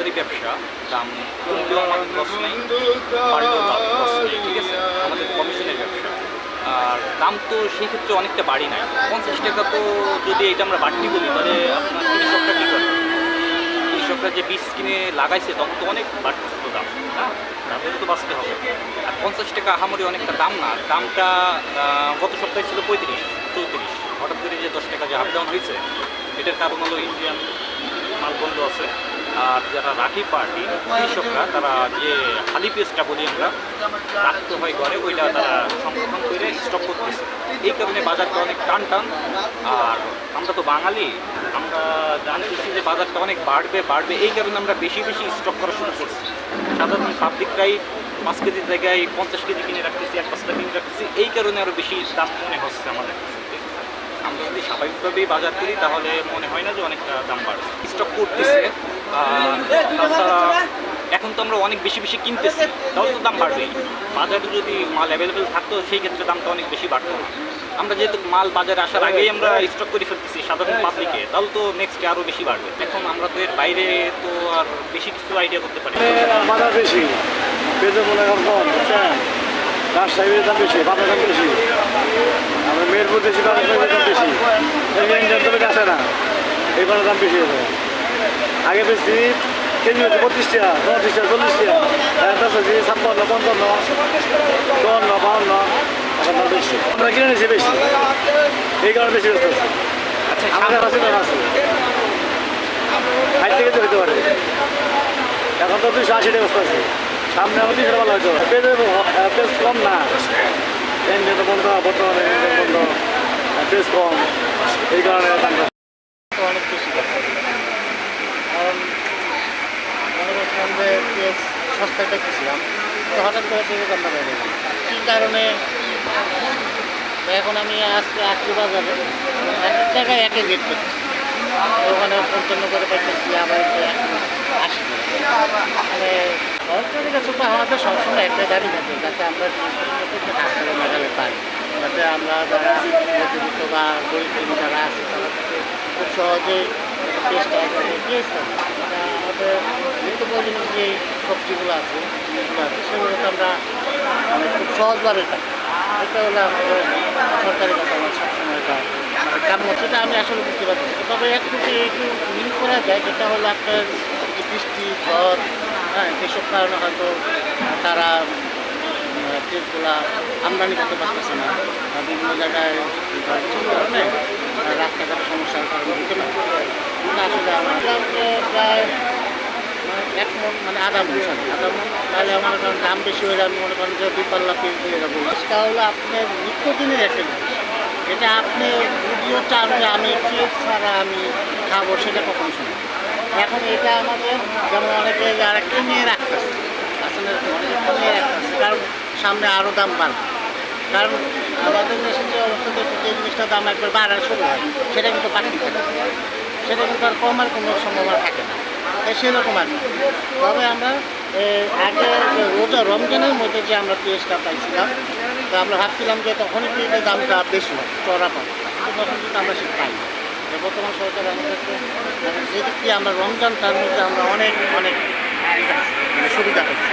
আমাদেরই ব্যবসা, দাম কমলেও আমাদের লস নেই, বাড়লেও লস নেই, ঠিক আছে? আমাদের কমিশনের ব্যবসা। আর দাম তো সেই ক্ষেত্রে অনেকটা বাড়ি নাই। 50 টাকা তো যদি এটা আমরা বাড়তি বলি, তাহলে আপনার কৃষকরা কী করে? কৃষকরা যে বীজ কিনে লাগাইছে তখন তো অনেক বাড়তেছে তো দাম, হ্যাঁ, তাদেরও তো বাঁচতে হবে। আর 50 টাকা আহামরি অনেকটা দাম না। দামটা গত সপ্তাহে ছিল 35-34, হঠাৎ করে যে 10 টাকা যে আপ ডাউন হয়েছে, এটার কারণ হলো ইন্ডিয়ান মাল বন্ধ আছে। আর যারা রাখি পার্টি কৃষকরা, তারা যে হালি পেস্টটা বলি আমরা, রাখতে হয় ঘরে, ওইটা তারা সংরক্ষণ করে স্টক করতেছে। এই কারণে বাজারটা অনেক টান টান। আর আমরা তো বাঙালি, আমরা জানতেছি যে বাজারটা অনেক বাড়বে, এই কারণে আমরা বেশি বেশি স্টক করা শুরু করছি। সাধারণ পাবলিকরাই 5 কেজির জায়গায় 50 কেজি কিনে রাখতেছি, 1 বস্তা কিনে রাখতেছি, এই কারণে আরও বেশি দাম মনে হচ্ছে আমাদের কাছে। আমরা যদি স্বাভাবিকভাবেই বাজার করি তাহলে মনে হয় না যে অনেকটা দাম বাড়বে। স্টক করতেছে, তাছাড়া এখন তো আমরা অনেক বেশি বেশি কিনতেছি, তাহলে তো দাম বাড়বেই। বাজারে যদি মাল অ্যাভেলেবেল থাকতো সেই ক্ষেত্রে দামটা অনেক বেশি বাড়তো না। আমরা যেহেতু মাল বাজারে আসার আগেই আমরা স্টক করে ফেলতেছি সাধারণ পাবলিকে, তাহলে তো নেক্সটে আরও বেশি বাড়বে। এখন আমরা তো এর বাইরে তো আর বেশি কিছু আইডিয়া করতে পারি না। বাজার বেশি, পেঁয়াজের মনে কম, বুঝছেন? রাজশাহীর দাম বেশি, বাজার দাম বেশি, আমরা মেহেরপুর বেশি, বাজার দাম বেশি, ইন্ডিয়ান তবে আসে না, এই বাজার দাম বেশি হয়েছে। আগে বেশি কেজি হচ্ছে 35 টাকা, 35 টাকা, 40 টাকা, এখন হচ্ছে 56, 55, 54, 52, এখন দাম বেশি। আমরা কিনে নিচ্ছি বেশি, এই কারণে বেশি ব্যস্ত হচ্ছে। আচ্ছা, আমাদের কাছে দাম আছে, 60 কেজি হইতে পারে, এখন তো 280 টাকা বস্তা আছে। সামনে আমার 200 ভালো হয়তো পেজ কম না, ইন্ডিয়ান বন্ধ, বর্তমানে ইন্ডিয়ান বন্ধ, পেজ কম, এই কারণে দামটা অনেক বেশি। কারণ মনে করছিলাম যে পেঁয়াজ সস্তায় পেয়েছিলাম, তো হঠাৎ করে পেঁয়াজের দামটা বেড়ে গেল। কী কারণে এখন আমি আজকে আসছি বাজারে, এক এক জায়গায় এক এক রেট পেতেছি, ওখানে 55 করে পাইতেছি, আবার 80। মানে সরকারের কাছে তো আমাদের সবসময় একটা দাবি থাকে, যাতে আমরা হাসপাতালে মেটালে পাই, যাতে আমরা যারা মধ্যবিত্ত বা গরিব শ্রেণী যারা আছে তারা খুব সহজেই চেষ্টা আমাদের নিত্য প্রয়োজনীয় যে সবজিগুলো আছে, জিনিসগুলো আছে, সেগুলোকে আমরা মানে খুব সহজভাবে পাই। এটা হলো আমাদের সরকারের কাছে আমার সবসময় এটা মানে কাম্য, সেটা আমি আসলে বুঝতে পারছি। তবে একটু মিল করা যায়, যেটা হলো আপনার যে বৃষ্টি, ঝড়, হ্যাঁ, যেসব কারণে হয়তো তারা পেঁয়াজগুলা আমদানি করতে পারতেছে না, বিভিন্ন জায়গায় কারণে রাস্তাঘাটের সমস্যার কারণে হতে পারে। আসলে আমার প্রায় 1 মণ, মানে আধা মণ, তাহলে আমার কারণ দাম বেশি হয়ে যাবে, মনে করেন যে 2 পাল্লা পেঁয়াজ দিয়ে যাবো। সেটা হলো আপনার নিত্যদিনের একটা জিনিস, এটা আপনি যদিও চান যে আমি পেঁয়াজ ছাড়া আমি খাবো, সেটা কখনো শুনি। এখন এটা আমাদের যেমন অনেকে যারা কিনে রাখতেছে, আসলে অনেকে কিনে রাখতেছে, কারণ সামনে আরও দাম বাড়বে। কারণ আমাদের দেশের যে অবস্থা দেখতে, যে জিনিসটার দাম একবার বাড়া শুরু হয়, সেটা কিন্তু বাড়তি থাকে, সেটা কিন্তু আর কমার কোনো সম্ভাবনা থাকে না, সেরকম আর কি। তবে আমরা আগে রোজা রমজানের মধ্যে যে আমরা পেঁয়াজটা পাইছিলাম, তো আমরা ভাবছিলাম যে তখনই পেঁয়াজের দামটা বেশি হয়, চড়া পাই, কিন্তু তখন কিন্তু আমরা সেটা পাই না। বর্তমান সরকার আমাদেরকে যে দিক দিয়ে আমরা রমজানটার মধ্যে আমরা অনেক অনেক সুবিধা পাচ্ছি।